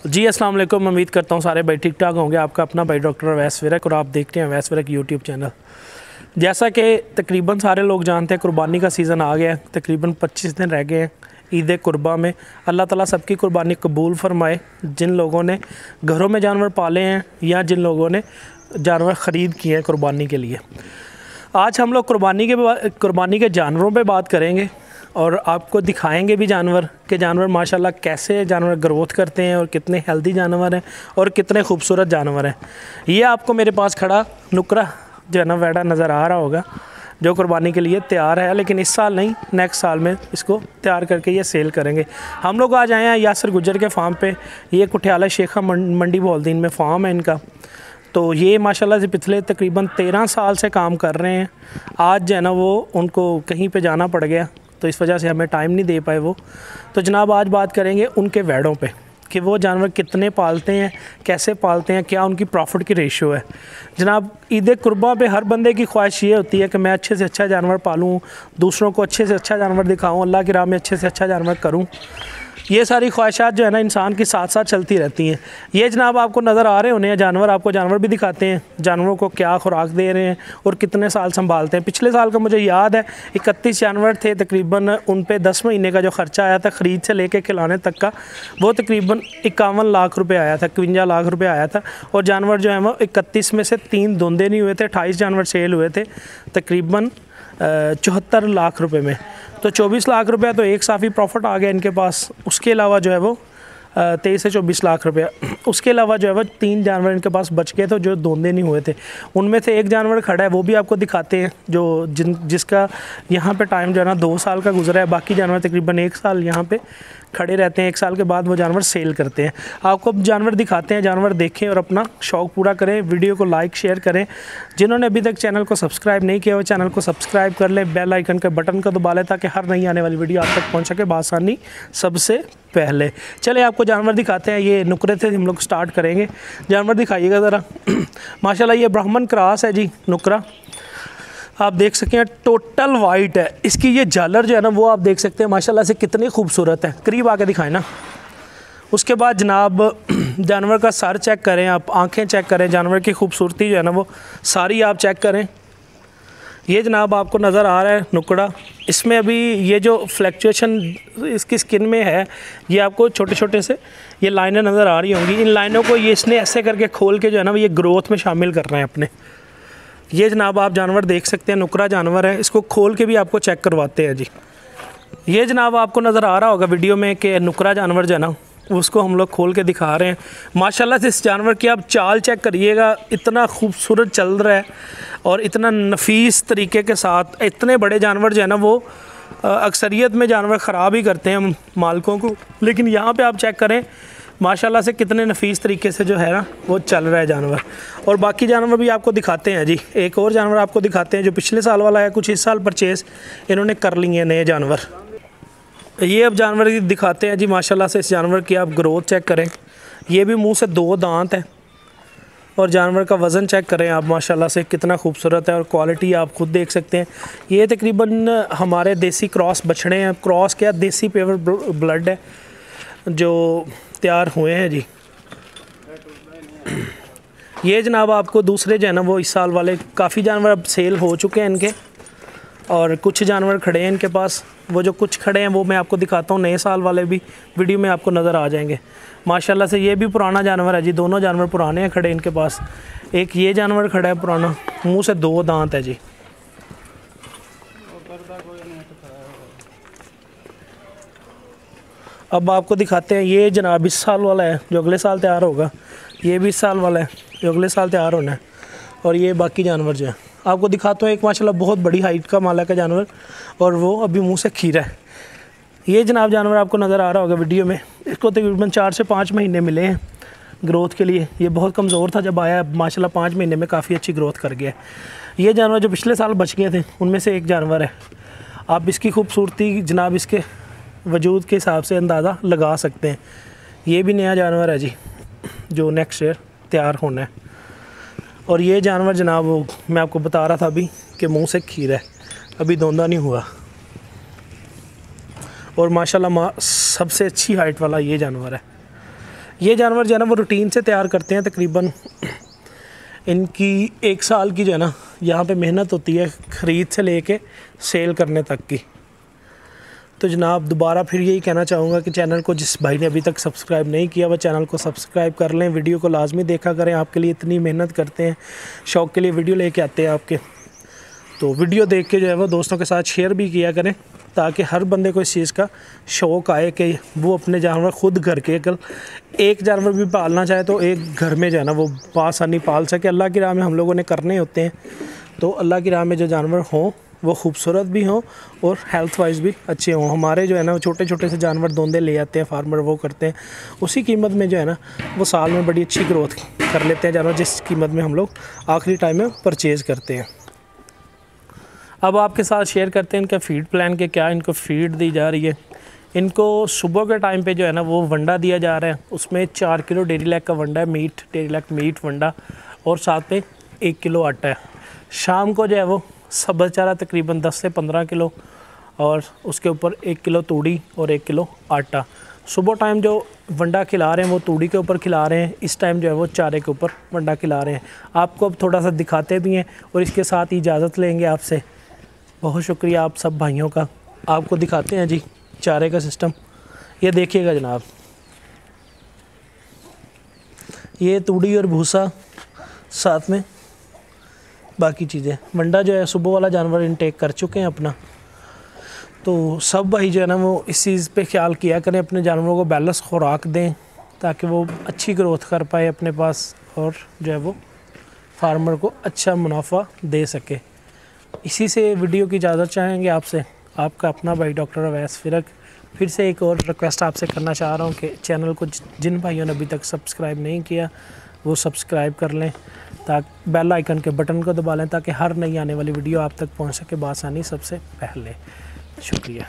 जी अस्सलाम वालेकुम। उम्मीद करता हूँ सारे भाई ठीक ठाक होंगे। आपका अपना भाई डॉक्टर अवैस विरक और आप देखते हैं अवैस विरक यूट्यूब चैनल। जैसा कि तकरीबन सारे लोग जानते हैं, कुर्बानी का सीज़न आ गया है। तकरीबन 25 दिन रह गए हैं ईद कुर्बा में। अल्लाह ताला सबकी कुर्बानी कबूल फरमाए। जिन लोगों ने घरों में जानवर पाले हैं या जिन लोगों ने जानवर ख़रीद किए हैं कुर्बानी के लिए, आज हम लोग कुर्बानी के जानवरों पे बात करेंगे और आपको दिखाएंगे भी जानवर माशाल्लाह कैसे जानवर ग्रोथ करते हैं और कितने हेल्दी जानवर हैं और कितने खूबसूरत जानवर हैं। ये आपको मेरे पास खड़ा नुकरा जो है ना वैड़ा नज़र आ रहा होगा, जो कुर्बानी के लिए तैयार है, लेकिन इस साल नहीं, नेक्स्ट साल में इसको तैयार करके ये सेल करेंगे। हम लोग आज आए हैं यासर गुजर के फार्म पे। ये कुठियाला शेखा मंडी बोलदीन में फ़ार्म है इनका। तो ये माशाल्लाह से पिछले तकरीबन 13 साल से काम कर रहे हैं। आज जो है ना वो उनको कहीं पे जाना पड़ गया, तो इस वजह से हमें टाइम नहीं दे पाए वो। तो जनाब आज बात करेंगे उनके वैड़ों पे कि वो जानवर कितने पालते हैं, कैसे पालते हैं, क्या उनकी प्रॉफिट की रेशियो है। जनाब ईद कुर्बा पे हर बंदे की ख्वाहिश ये होती है कि मैं अच्छे से अच्छा जानवर पालूँ, दूसरों को अच्छे से अच्छा जानवर दिखाऊँ, अल्लाह की राह में अच्छे से अच्छा जानवर करूँ। ये सारी ख्वाहिशात जो है ना इंसान की साथ साथ चलती रहती हैं। ये जनाब आपको नज़र आ रहे होने हैं जानवर, आपको जानवर भी दिखाते हैं, जानवरों को क्या खुराक दे रहे हैं और कितने साल संभालते हैं। पिछले साल का मुझे याद है 31 जानवर थे, तकरीबन उन पे 10 महीने का जो ख़र्चा आया था ख़रीद से लेके खिलाने तक का, वो तकरीबन 51 लाख रुपये आया था, 51 लाख रुपये आया था। और जानवर जो है वो 31 में से 3 धुंधे नहीं हुए थे, 28 जानवर सेल हुए थे तकरीबन 74 लाख रुपए में। तो 24 लाख रुपया तो एक साफ़ी प्रॉफिट आ गया इनके पास। उसके अलावा जो है वो 23 से 24 लाख रुपया। उसके अलावा जो है वो 3 जानवर इनके पास बच गए थे जो धोंदे नहीं हुए थे। उनमें से एक जानवर खड़ा है, वो भी आपको दिखाते हैं, जो जिसका यहाँ पे टाइम जो है ना 2 साल का गुजरा है। बाकी जानवर तकरीबन 1 साल यहाँ पे खड़े रहते हैं, 1 साल के बाद वो जानवर सेल करते हैं। आपको जानवर दिखाते हैं, जानवर देखें और अपना शौक़ पूरा करें। वीडियो को लाइक शेयर करें। जिन्होंने अभी तक चैनल को सब्सक्राइब नहीं किया वो चैनल को सब्सक्राइब कर लें, बेल आइकन के बटन को दबा लें ताकि हर नई आने वाली वीडियो आप तक पहुँच सके बआसानी सबसे पहले। चले आपको जानवर दिखाते हैं। ये नुकरे से हम लोग स्टार्ट करेंगे। जानवर दिखाइएगा ज़रा। माशाल्लाह ये ब्राह्मण क्रॉस है जी नुकरा, आप देख सकते हैं टोटल वाइट है। इसकी ये झालर जो है ना वो आप देख सकते हैं माशाल्लाह से कितनी खूबसूरत है। करीब आके दिखाएं ना। उसके बाद जनाब जानवर का सर चेक करें, आप आंखें चेक करें, जानवर की खूबसूरती जो है ना वो सारी आप चेक करें। ये जनाब आपको नज़र आ रहा है नुकड़ा, इसमें अभी ये जो फ्लैक्चुएशन इसकी स्किन में है, ये आपको छोटे छोटे से ये लाइनें नज़र आ रही होंगी। इन लाइनों को ये इसने ऐसे करके खोल के जो है ना ये ग्रोथ में शामिल कर रहे हैं अपने। ये जनाब आप जानवर देख सकते हैं, नुकरा जानवर है, इसको खोल के भी आपको चेक करवाते हैं जी। ये जनाब आपको नज़र आ रहा होगा वीडियो में कि नुकरा जानवर जो है ना उसको हम लोग खोल के दिखा रहे हैं। माशाल्लाह से इस जानवर की आप चाल चेक करिएगा, इतना खूबसूरत चल रहा है और इतना नफीस तरीके के साथ। इतने बड़े जानवर जो है ना वो अक्सरियत में जानवर ख़राब ही करते हैं मालिकों को, लेकिन यहाँ पे आप चेक करें माशाल्लाह से कितने नफीस तरीके से जो है ना वो चल रहा है जानवर। और बाकी जानवर भी आपको दिखाते हैं जी। एक और जानवर आपको दिखाते हैं जो पिछले साल वाला है, कुछ इस साल परचेज़ इन्होंने कर लिए हैं नए जानवर। ये अब जानवर दिखाते हैं जी। माशाल्लाह से इस जानवर की आप ग्रोथ चेक करें, ये भी मुंह से 2 दांत है। और जानवर का वज़न चेक करें आप, माशाल्लाह से कितना खूबसूरत है और क्वालिटी आप खुद देख सकते हैं। ये तकरीबन हमारे देसी क्रॉस बछड़े हैं, क्रॉस क्या देसी प्योर ब्लड है जो तैयार हुए हैं जी। ये जनाब आपको दूसरे जो है ना वो इस साल वाले काफ़ी जानवर अब सेल हो चुके हैं इनके, और कुछ जानवर खड़े हैं इनके पास। वो जो कुछ खड़े हैं वो मैं आपको दिखाता हूँ, नए साल वाले भी वीडियो में आपको नज़र आ जाएंगे। माशाल्लाह से ये भी पुराना जानवर है जी, दोनों जानवर पुराने हैं खड़े इनके पास। एक ये जानवर खड़ा है पुराना, मुँह से 2 दांत है जी। अब आपको दिखाते हैं ये जनाब इस साल वाला है जो अगले साल तैयार होगा। ये भी इस साल वाला है जो अगले साल तैयार होना है। और ये बाकी जानवर जो है आपको दिखाता हूँ। एक माशाल्लाह बहुत बड़ी हाइट का माला का जानवर और वो अभी मुंह से खीरा है। ये जनाब जानवर आपको नज़र आ रहा होगा वीडियो में, इसको तकरीबन 4 से 5 महीने मिले हैं ग्रोथ के लिए। ये बहुत कमज़ोर था जब आया, माशाल्लाह 5 महीने में काफ़ी अच्छी ग्रोथ कर गया। ये जानवर जो पिछले साल बच गए थे उनमें से एक जानवर है। आप इसकी खूबसूरती जनाब इसके वजूद के हिसाब से अंदाज़ा लगा सकते हैं। ये भी नया जानवर है जी जो नेक्स्ट ईयर तैयार होना है। और ये जानवर जनाब वो मैं आपको बता रहा था अभी कि मुंह से खीर है, अभी धोंदा नहीं हुआ। और माशाल्लाह सबसे अच्छी हाइट वाला ये जानवर है। ये जानवर जो है ना वो रूटीन से तैयार करते हैं। तकरीबन इनकी 1 साल की जो है ना यहाँ पे मेहनत होती है, ख़रीद से लेके सेल करने तक की। तो जनाब दोबारा फिर यही कहना चाहूँगा कि चैनल को जिस भाई ने अभी तक सब्सक्राइब नहीं किया वह चैनल को सब्सक्राइब कर लें, वीडियो को लाजमी देखा करें। आपके लिए इतनी मेहनत करते हैं, शौक़ के लिए वीडियो लेके आते हैं आपके, तो वीडियो देख के जो है वो दोस्तों के साथ शेयर भी किया करें, ताकि हर बंदे को इस चीज़ का शौक़ आए कि वो अपने जानवर ख़ुद घर के, अगर एक जानवर भी पालना चाहे तो एक घर में जो है ना वो आसानी पाल सके। अल्लाह की राह में हम लोगों ने करने होते हैं, तो अल्लाह की राह में जो जानवर हों वो खूबसूरत भी हों और हेल्थ वाइज भी अच्छे हों। हमारे जो है ना वो छोटे छोटे से जानवर दोंदे ले आते हैं फार्मर, वो करते हैं उसी कीमत में जो है ना वो साल में बड़ी अच्छी ग्रोथ कर लेते हैं जानवर, जिस कीमत में हम लोग आखिरी टाइम में परचेज़ करते हैं। अब आपके साथ शेयर करते हैं इनका फ़ीड प्लान के क्या इनको फ़ीड दी जा रही है। इनको सुबह के टाइम पे जो है ना वो वंडा दिया जा रहा है, उसमें 4 किलो डेयरी लैक का वंडा है, डेयरी लैक मीट वंडा, और साथ में 1 किलो आटा है। शाम को जो है वो सब्ज़ चारा तकरीबन 10 से 15 किलो, और उसके ऊपर 1 किलो तूड़ी और 1 किलो आटा। सुबह टाइम जो वंडा खिला रहे हैं वो तूड़ी के ऊपर खिला रहे हैं, इस टाइम जो है वो चारे के ऊपर वंडा खिला रहे हैं। आपको अब थोड़ा सा दिखाते भी हैं और इसके साथ इजाज़त लेंगे आपसे। बहुत शुक्रिया आप सब भाइयों का। आपको दिखाते हैं जी चारे का सिस्टम, ये देखिएगा जनाब, ये तूड़ी और भूसा, साथ में बाकी चीज़ें। वंडा जो है सुबह वाला जानवर इनटेक कर चुके हैं अपना, तो सब भाई जो है ना वो इस चीज़ पे ख्याल किया करें, अपने जानवरों को बैलेंस खुराक दें ताकि वो अच्छी ग्रोथ कर पाए अपने पास, और जो है वो फार्मर को अच्छा मुनाफा दे सके। इसी से वीडियो की इजाज़त चाहेंगे आपसे, आपका अपना भाई डॉक्टर अवैस फ़िरक। फिर से एक और रिक्वेस्ट आपसे करना चाह रहा हूँ कि चैनल को जिन भाइयों ने अभी तक सब्सक्राइब नहीं किया वो सब्सक्राइब कर लें, ताकि बेल आइकन के बटन को दबा लें ताकि हर नई आने वाली वीडियो आप तक पहुँच सके बआसानी सबसे पहले। शुक्रिया।